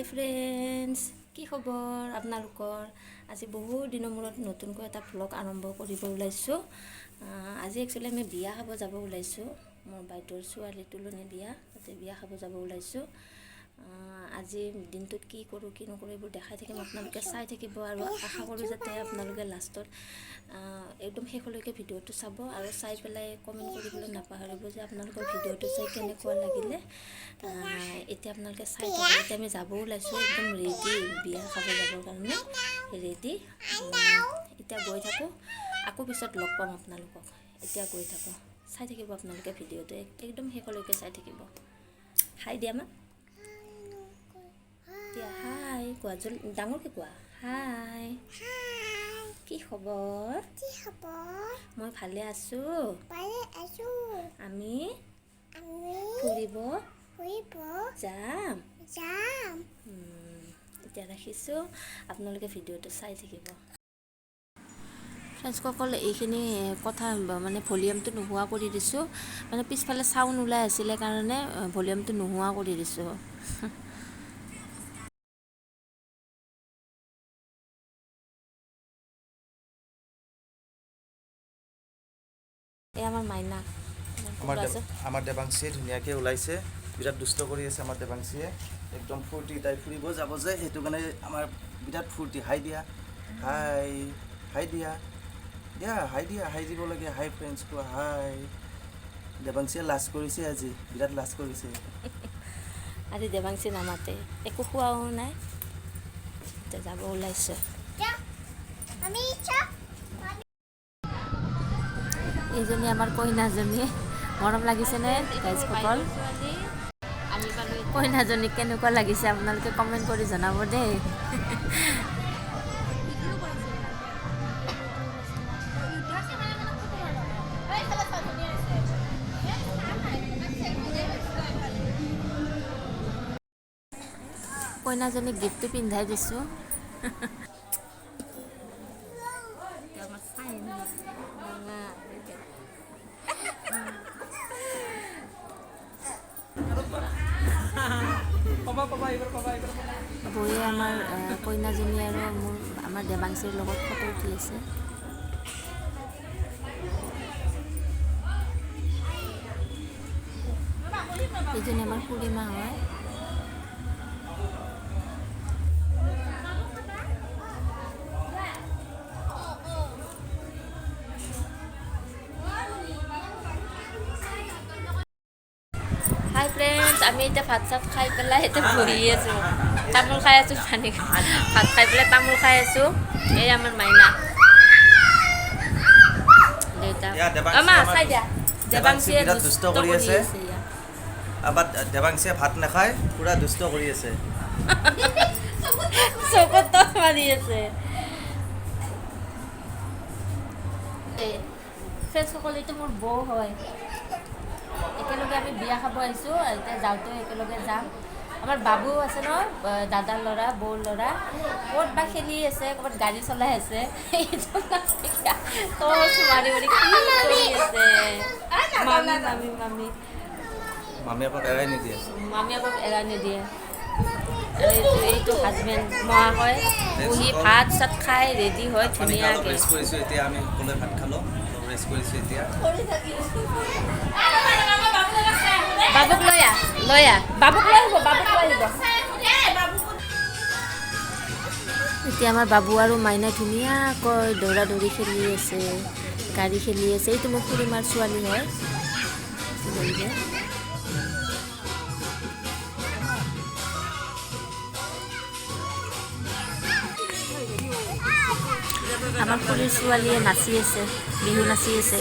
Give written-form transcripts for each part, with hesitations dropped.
হাই friends, কি খবৰ আপোনালোকৰ? আজি বহু দিনৰ মূৰত নতুনকৈ এটা ভ্লগ আৰম্ভ কৰিব ওলাইছোঁ। আজি একচুৱেলি আমি বিয়া খাব যাব ওলাইছোঁ। মোৰ বাইদেউৰ ছোৱালী তুলনি বিয়া, তাতে বিয়া খাব যাব ওলাইছোঁ। আজি দিনটোত কি কৰোঁ কি নকৰোঁ এইবোৰ দেখাই থাকিম, আপোনালোকে চাই থাকিব আৰু আশা কৰোঁ যাতে আপোনালোকে লাষ্টত একদম শেষলৈকে ভিডিঅ'টো চাব আৰু চাই পেলাই কমেণ্ট কৰিবলৈ নাপাহৰিব যে আপোনালোকৰ ভিডিঅ'টো চাই কেনেকুৱা লাগিলে। এতিয়া আপোনালোকে চাই থাকক। এতিয়া আমি যাব ওলাইছোঁ, একদম ৰেডি, বিয়া খাব যাবৰ কাৰণে ৰেডি। এতিয়া গৈ থাকোঁ, আকৌ পিছত লগ পাম আপোনালোকক। এতিয়া গৈ থাকোঁ, চাই থাকিব আপোনালোকে ভিডিঅ'টো একদম শেষলৈকে চাই থাকিব। হাই দিয়া মা, দিয়া হাই কোৱা, ডাঙৰকৈ কোৱা হাই। কি খবৰ? মই ভালে আছোঁ। আমি ফুৰিব যাম। এতিয়া ৰাখিছোঁ, আপোনালোকে ভিডিঅ'টো চাই থাকিব। ফ্ৰেণ্ডসকল, এইখিনি কথা মানে ভলিউমটো নোহোৱা কৰি দিছোঁ, মানে পিছফালে চাউণ্ড ওলাই আছিলে কাৰণে ভলিউমটো নোহোৱা কৰি দিছোঁ। এই আমাৰ মাইনা, আমাৰ দেৱাংশীয়ে ধুনীয়াকৈ ওলাইছে, বিৰাট দুষ্ট কৰি আছে আমাৰ দেৱাংশীয়ে, একদম ফূৰ্তি। তাই ফুৰিব যাব যে, সেইটো কাৰণে আমাৰ বিৰাট ফূৰ্তি। হাই দিয়া, হাই হাই দিয়া, হাই দিয়া, হাই দিব লাগে। হাই ফ্ৰেণ্ডছ কোৱা হাই। দেৱাংশীয়ে লাজ কৰিছে আজি, বিৰাট লাজ কৰিছে। আজি দেৱাংশী নামাতে, একো খোৱাও নাই, এতিয়া যাব ওলাইছে। এইজনী আমাৰ কইনাজনী, মৰম লাগিছেনে গাইজসকল? কইনাজনীক কেনেকুৱা লাগিছে আপোনালোকে কমেণ্ট কৰি জনাব দেই। কইনাজনীক গিফ্টটো পিন্ধাই দিছোঁ। বৌয়ে আমাৰ কইনাজনী আৰু আমাৰ দেৱাংশীৰ লগত ফটো উঠি আছে। এইজনী আমাৰ খুৰীমা হয়। হাই ফ্ৰেণ্ডছ, আমি এতিয়া ভাত চাত খাই পেলাই এতিয়া বহি আছোঁ, তামোল খাই আছোঁ, পানী ভাত খাই পেলাই তামোল খাই আছোঁ। এই আমাৰ মাইনা দেউতা, মা চাই দিয়া, দেৱাংশীয়ে দুষ্ট কৰি আছে। আবাৰ দেৱাংশীয়ে ভাত নাখায়, পুৰা দুষ্ট কৰি আছে। চকুত তল মাৰি আছে। ফ্ৰেণ্ডসকল, এইটো মোৰ বৌ হয়। একেলগে আমি বিয়া খাব আহিছোঁ, এতিয়া যাওঁতেও একেলগে যাম। আমাৰ বাবু আছে ন, দাদাৰ ল'ৰা, বৌৰ ল'ৰা, ক'ত বা খেলি আছে, ক'ৰবাত গাড়ী চলাই আছে। মাৰি মাৰি কি কৰি আছে? মামী মামী মামী মামীয়েকক এৰাই নিদিয়ে। মামীয়েকক এৰাই নিদিয়ে। এইটো হাজবেণ্ড মহাশয় বহি ভাত চাত খাই ৰেডি হয় ধুনীয়াকৈ। ৰেষ্ট কৰিছোঁ এতিয়া, আমি সকলোৱে ভাত খালোঁ, ৰেষ্ট কৰিছোঁ এতিয়া। বাবুক লৈ আহ, বাবুক লৈ আহিব, বাবুক লৈ আহিব। এতিয়া আমাৰ বাবু আৰু মাইনা ধুনীয়াকৈ দৌৰা দৌৰি খেলি আছে, গাড়ী খেলি আছে। এইটো মোৰ খুৰীমাৰ ছোৱালী হয়। আমাৰ খুৰীৰ ছোৱালীয়ে নাচি আছে, বিহু নাচি আছে।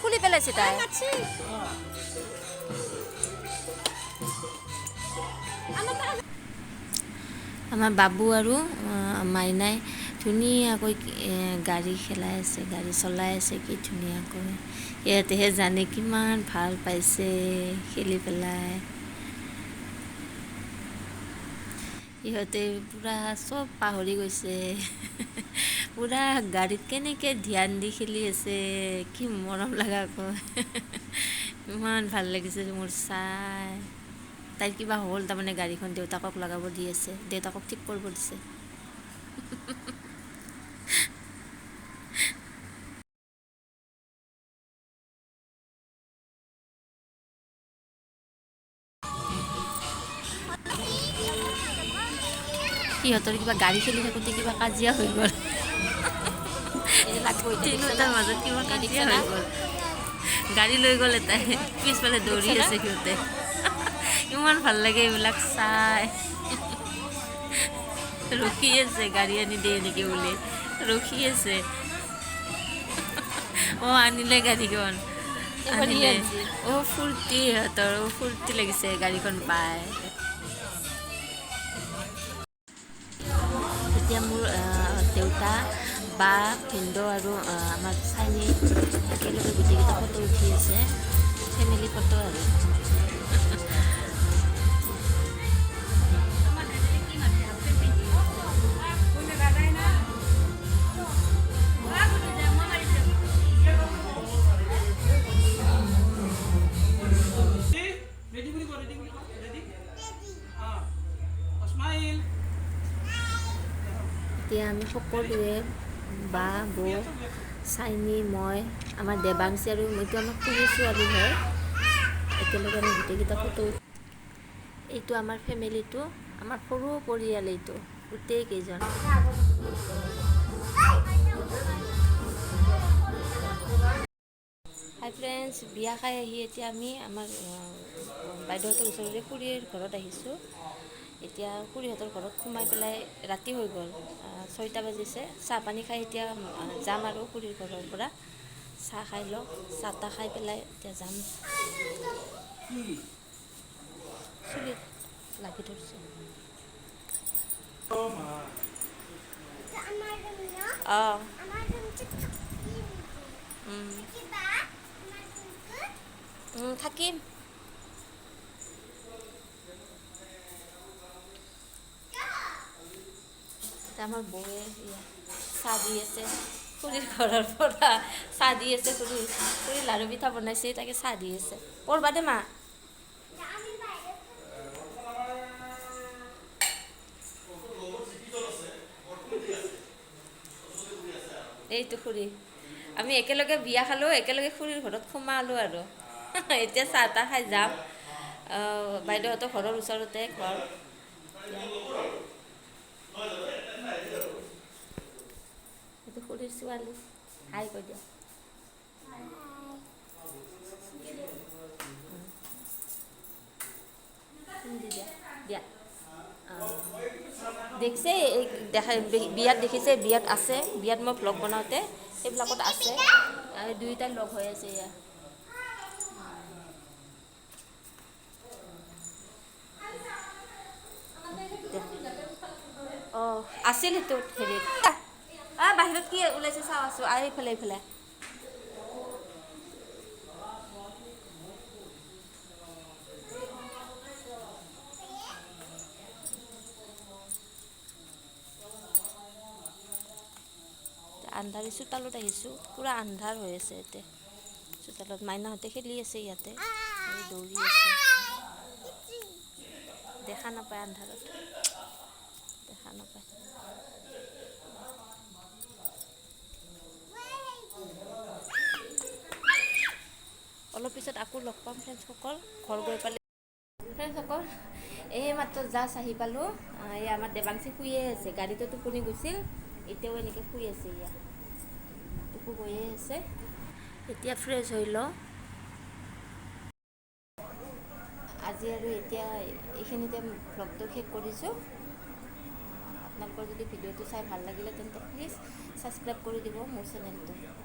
খুলি পেলাইছে তাই। আমাৰ বাবু আৰু মাইনাই ধুনীয়াকৈ গাড়ী খেলাই আছে, গাড়ী চলাই আছে, কি ধুনীয়াকৈ। সিহঁতেহে জানে কিমান ভাল পাইছে খেলি পেলাই। ইহঁতে পূৰা চব পাহৰি গৈছে পূৰা গাড়ীত কেনেকৈ ধ্যান দি খেলি আছে কি মৰম লগা আকৌ ইমান ভাল লাগিছে মোৰ চাই তাইৰ কিবা হ'ল তাৰমানে গাড়ীখন দেউতাকক লগাব দি আছে দেউতাকক ঠিক কৰিব দিছে সিহঁতৰ কিবা গাড়ী খেলি থাকোঁতে কিবা কাজিয়া হৈ গ'ল তিনিওটাৰ মাজত কিবা কাজিয়া হৈ গ'ল গাড়ী লৈ গ'ল এটাই পিছফালে দৌৰি আছে সিহঁতে ইমান ভাল লাগে এইবিলাক চাই ৰখি আছে গাড়ী আনি দিয়ে নেকি বুলি ৰখি আছে আনিলে গাড়ীখন আনিলে ফূৰ্তি সিহঁতৰ ফূৰ্তি লাগিছে গাড়ীখন পায় এতিয়া মোৰ দেউতা বা ভিনদেউ আৰু আমাৰ চাইনি একেলগে গোটেইকেইটা ফটো উঠি আছে ফেমিলি ফটো আৰু এতিয়া আমি সকলোৱে বা বৌ চাইনি মই আমাৰ দেৱাংশী আৰু এইটো আমাৰ সৰু ছোৱালী হয় একেলগে আমি গোটেইকেইটা ফটো এইটো আমাৰ ফেমিলিটো আমাৰ সৰু পৰিয়াল এইটো গোটেইকেইজন হাই ফ্ৰেণ্ডছ বিয়া খাই আহি এতিয়া আমি আমাৰ বাইদেউহঁতৰ ওচৰতে খুৰীৰ ঘৰত আহিছোঁ এতিয়া খুৰীহঁতৰ ঘৰত সোমাই পেলাই ৰাতি হৈ গ'ল 6টা বাজিছে চাহ পানী খাই এতিয়া যাম আৰু খুৰীৰ ঘৰৰ পৰা চাহ খাই লওঁ চাহ তাহ খাই পেলাই এতিয়া যাম চুলিত লাগি ধৰিছে অঁ থাকিম আমাৰ বৌয়ে চাহ দি আছে খুৰীৰ ঘৰৰ পৰা চাহ দি আছে খুৰী লাড়ু পিঠা বনাইছে তাকে চাহ দি আছে পঢ়বা দে মা এইটো খুৰী আমি একেলগে বিয়া খালোঁ একেলগে খুৰীৰ ঘৰত সোমালোঁ আৰু এতিয়া চাহ তাহ খাই যাম বাইদেউহঁতৰ ঘৰৰ ওচৰতে ঘৰ এইটো খুৰীৰ ছোৱালী হাই কৈ দিয়া দিয়া দেখিছে দেখা বিয়াত দেখিছে বিয়াত আছে বিয়াত মই ভ্লগ বনাওঁতে সেইবিলাকত আছে দুয়োটাই লগ হৈ আছে এয়া আছিল সেইটোত হেৰিত বাহিৰত কি ওলাইছে চাওঁ আছোঁ এইফালে এইফালে আন্ধাৰ চোতালত আহিছোঁ পূৰা আন্ধাৰ হৈ আছে ইয়াতে চোতালত মাইনাহঁতে খেলি আছে ইয়াতে দৌৰি আছে দেখা নাপায় আন্ধাৰত দেখা নাপায় অলপ পিছত আকৌ লগ পাম ফ্ৰেণ্ডসকল ঘৰ গৈ পালে ফ্ৰেণ্ডসকল এই মাত্ৰ জাষ্ট আহি পালোঁ এই আমাৰ দেৱাংশী শুয়ে আছে গাড়ীটো টোপনি গৈছিল এতিয়াও এনেকৈ শুই আছে ইয়া টোপু গৈয়ে আছে এতিয়া ফ্ৰেছ হৈ লওঁ আজি আৰু এতিয়া এইখিনিতে ভ্লগটো শেষ কৰিছোঁ আপোনালোকৰ যদি ভিডিঅ'টো চাই ভাল লাগিলে তেন্তে প্লিজ ছাবস্ক্ৰাইব কৰি দিব মোৰ চেনেলটো